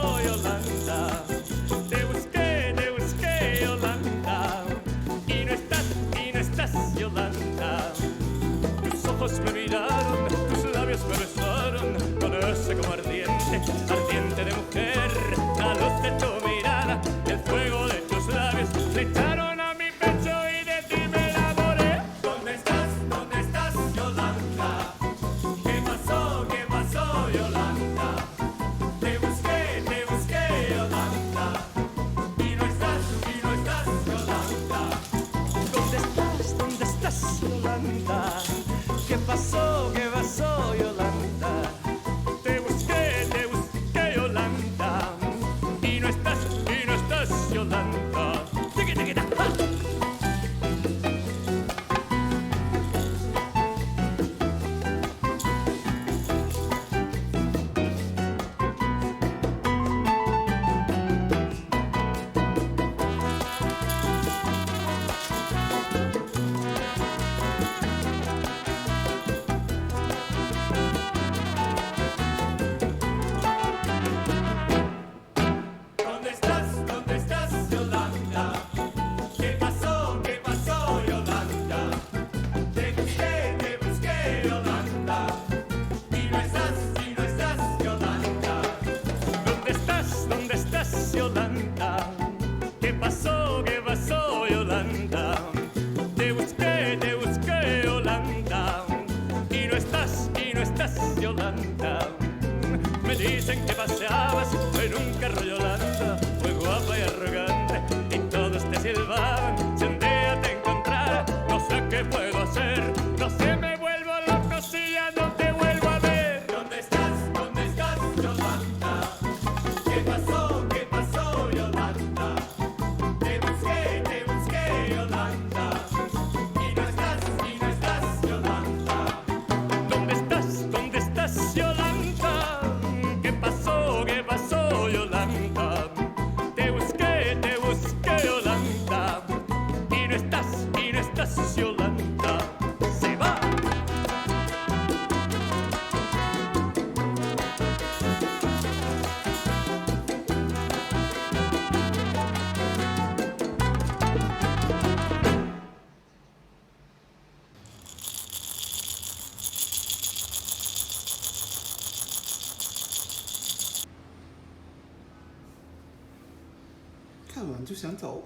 pasó, Yolanda? Te busqué, Yolanda. Y no estás, Yolanda. Tus ojos me miraron, tus labios me besaron con ese como ardiente, ardiente de mujer. La luz de tu mirada, el fuego de tus labios le echaron a mi pecho y de ti me enamoré. ¿Dónde estás, Yolanda? ¿Qué pasó, Yolanda? Te busqué, Yolanda. Y no estás, Yolanda. ¿Dónde estás, Yolanda? ¿Qué pasó, Yolanda? Te busqué, Yolanda. Y no estás, Yolanda. Tiqui, tiqui, ta, ¡ja! ¿Dónde estás, Yolanda? ¿Qué pasó, Yolanda? Te busqué, Yolanda. Y no estás, Yolanda. ¿Dónde estás, Yolanda? ¿Qué pasó, Yolanda? Te busqué, Yolanda. Y no estás, Yolanda. Me dicen que paseabas en un carro, Yolanda, muy guapa y arrogante, y todos te silbaban. Si un día te encontrara, no sé qué puedo hacer. No sé, me vuelvo loco si ya no te vuelvo a ver. ¿Dónde estás, Yolanda? ¿Qué pasó, Yolanda? Te busqué, Yolanda. Y no estás, Yolanda. ¿Dónde estás, Yolanda? ¿Qué pasó, Yolanda? Te busqué, Yolanda. Y no estás, Yolanda. Se va.看完就想走。